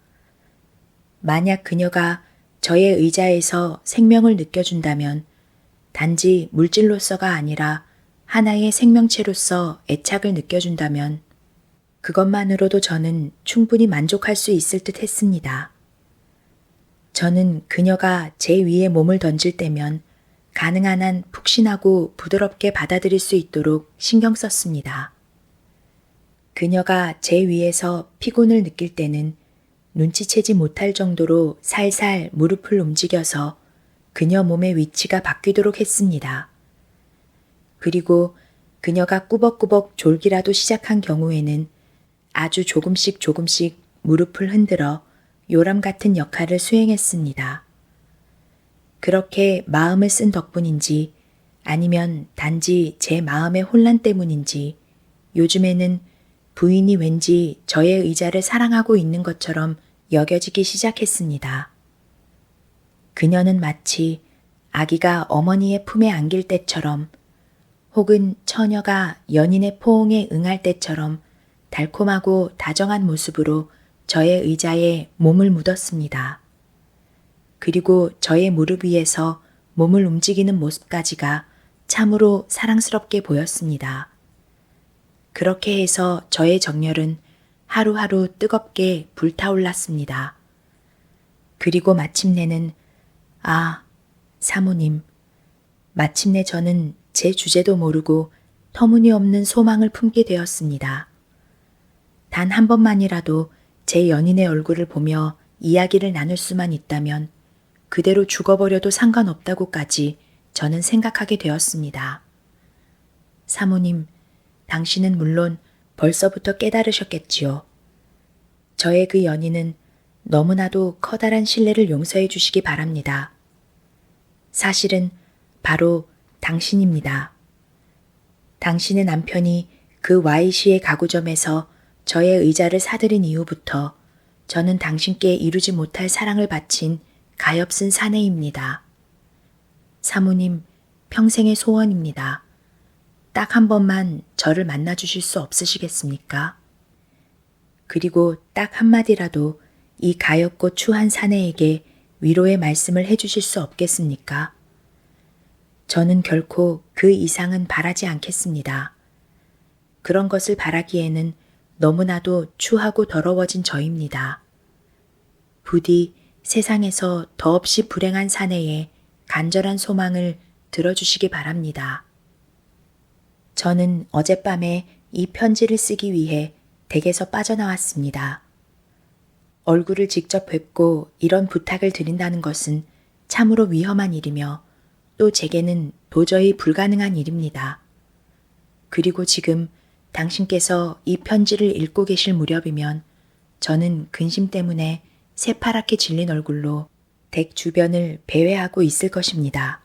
만약 그녀가 저의 의자에서 생명을 느껴준다면 단지 물질로서가 아니라 하나의 생명체로서 애착을 느껴준다면 그것만으로도 저는 충분히 만족할 수 있을 듯 했습니다. 저는 그녀가 제 위에 몸을 던질 때면 가능한 한 푹신하고 부드럽게 받아들일 수 있도록 신경 썼습니다. 그녀가 제 위에서 피곤을 느낄 때는 눈치채지 못할 정도로 살살 무릎을 움직여서 그녀 몸의 위치가 바뀌도록 했습니다. 그리고 그녀가 꾸벅꾸벅 졸기라도 시작한 경우에는 아주 조금씩 무릎을 흔들어 요람 같은 역할을 수행했습니다. 그렇게 마음을 쓴 덕분인지 아니면 단지 제 마음의 혼란 때문인지 요즘에는 부인이 왠지 저의 의자를 사랑하고 있는 것처럼 여겨지기 시작했습니다. 그녀는 마치 아기가 어머니의 품에 안길 때처럼 혹은 처녀가 연인의 포옹에 응할 때처럼 달콤하고 다정한 모습으로 저의 의자에 몸을 묻었습니다. 그리고 저의 무릎 위에서 몸을 움직이는 모습까지가 참으로 사랑스럽게 보였습니다. 그렇게 해서 저의 정열은 하루하루 뜨겁게 불타올랐습니다. 그리고 마침내는 사모님, 마침내 저는 제 주제도 모르고 터무니없는 소망을 품게 되었습니다. 단 한 번만이라도 제 연인의 얼굴을 보며 이야기를 나눌 수만 있다면 그대로 죽어버려도 상관없다고까지 저는 생각하게 되었습니다. 사모님, 당신은 물론 벌써부터 깨달으셨겠지요. 저의 그 연인은 너무나도 커다란 신뢰를 용서해 주시기 바랍니다. 사실은 바로 당신입니다. 당신의 남편이 그 Y시의 가구점에서 저의 의자를 사들인 이후부터 저는 당신께 이루지 못할 사랑을 바친 가엾은 사내입니다. 사모님, 평생의 소원입니다. 딱 한 번만 저를 만나 주실 수 없으시겠습니까? 그리고 딱 한마디라도 이 가엾고 추한 사내에게 위로의 말씀을 해주실 수 없겠습니까? 저는 결코 그 이상은 바라지 않겠습니다. 그런 것을 바라기에는 너무나도 추하고 더러워진 저입니다. 부디 세상에서 더없이 불행한 사내의 간절한 소망을 들어주시기 바랍니다. 저는 어젯밤에 이 편지를 쓰기 위해 댁에서 빠져나왔습니다. 얼굴을 직접 뵙고 이런 부탁을 드린다는 것은 참으로 위험한 일이며 또 제게는 도저히 불가능한 일입니다. 그리고 지금 당신께서 이 편지를 읽고 계실 무렵이면 저는 근심 때문에 새파랗게 질린 얼굴로 댁 주변을 배회하고 있을 것입니다.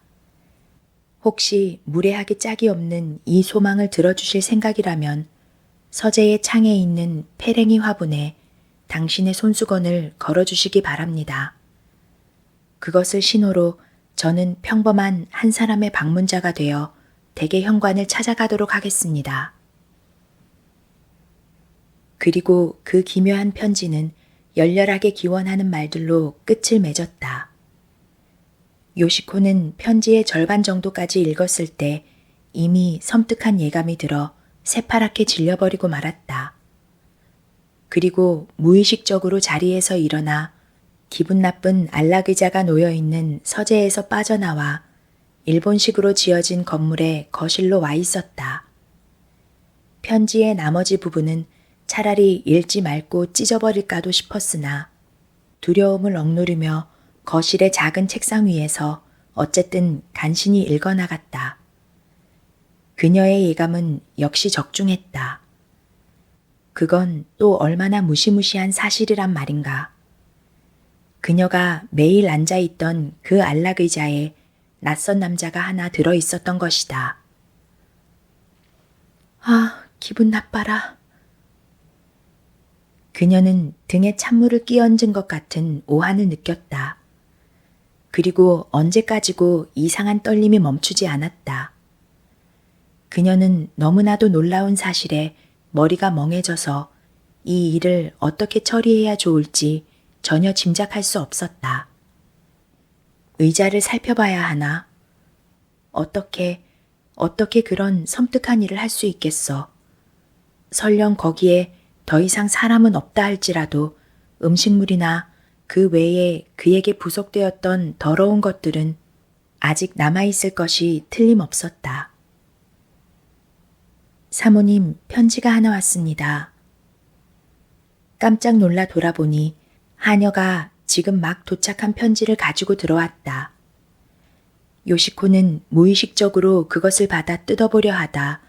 혹시 무례하게 짝이 없는 이 소망을 들어주실 생각이라면 서재의 창에 있는 페랭이 화분에 당신의 손수건을 걸어주시기 바랍니다. 그것을 신호로 저는 평범한 한 사람의 방문자가 되어 댁의 현관을 찾아가도록 하겠습니다. 그리고 그 기묘한 편지는 열렬하게 기원하는 말들로 끝을 맺었다. 요시코는 편지의 절반 정도까지 읽었을 때 이미 섬뜩한 예감이 들어 새파랗게 질려버리고 말았다. 그리고 무의식적으로 자리에서 일어나 기분 나쁜 안락의자가 놓여있는 서재에서 빠져나와 일본식으로 지어진 건물의 거실로 와 있었다. 편지의 나머지 부분은 차라리 읽지 말고 찢어버릴까도 싶었으나 두려움을 억누르며 거실의 작은 책상 위에서 어쨌든 간신히 읽어나갔다. 그녀의 예감은 역시 적중했다. 그건 또 얼마나 무시무시한 사실이란 말인가. 그녀가 매일 앉아있던 그 안락의자에 낯선 남자가 하나 들어있었던 것이다. 기분 나빠라. 그녀는 등에 찬물을 끼얹은 것 같은 오한을 느꼈다. 그리고 언제까지고 이상한 떨림이 멈추지 않았다. 그녀는 너무나도 놀라운 사실에 머리가 멍해져서 이 일을 어떻게 처리해야 좋을지 전혀 짐작할 수 없었다. 의자를 살펴봐야 하나? 어떻게 그런 섬뜩한 일을 할 수 있겠어? 설령 거기에 더 이상 사람은 없다 할지라도 음식물이나 그 외에 그에게 부속되었던 더러운 것들은 아직 남아있을 것이 틀림없었다. 사모님, 편지가 하나 왔습니다. 깜짝 놀라 돌아보니 하녀가 지금 막 도착한 편지를 가지고 들어왔다. 요시코는 무의식적으로 그것을 받아 뜯어보려 하다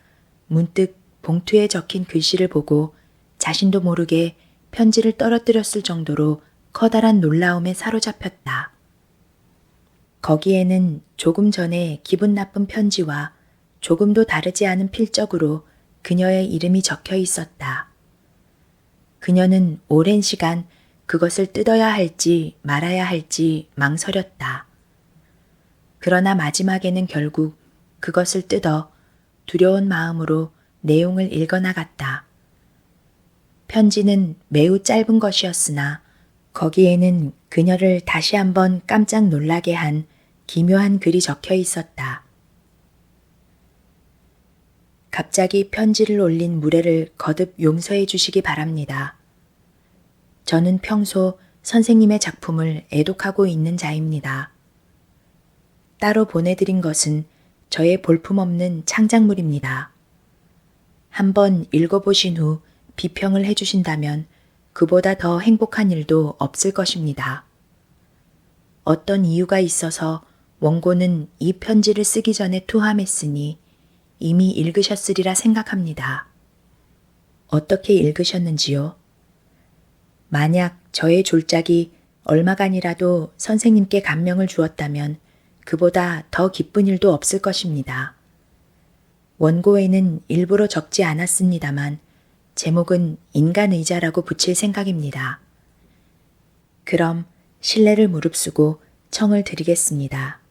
문득 봉투에 적힌 글씨를 보고 자신도 모르게 편지를 떨어뜨렸을 정도로 커다란 놀라움에 사로잡혔다. 거기에는 조금 전에 기분 나쁜 편지와 조금도 다르지 않은 필적으로 그녀의 이름이 적혀 있었다. 그녀는 오랜 시간 그것을 뜯어야 할지 말아야 할지 망설였다. 그러나 마지막에는 결국 그것을 뜯어 두려운 마음으로 내용을 읽어나갔다. 편지는 매우 짧은 것이었으나 거기에는 그녀를 다시 한번 깜짝 놀라게 한 기묘한 글이 적혀 있었다. 갑자기 편지를 올린 무례를 거듭 용서해 주시기 바랍니다. 저는 평소 선생님의 작품을 애독하고 있는 자입니다. 따로 보내드린 것은 저의 볼품없는 창작물입니다. 한번 읽어보신 후 비평을 해주신다면 그보다 더 행복한 일도 없을 것입니다. 어떤 이유가 있어서 원고는 이 편지를 쓰기 전에 투함했으니 이미 읽으셨으리라 생각합니다. 어떻게 읽으셨는지요? 만약 저의 졸작이 얼마간이라도 선생님께 감명을 주었다면 그보다 더 기쁜 일도 없을 것입니다. 원고에는 일부러 적지 않았습니다만 제목은 인간의자라고 붙일 생각입니다. 그럼 신뢰를 무릅쓰고 청을 드리겠습니다.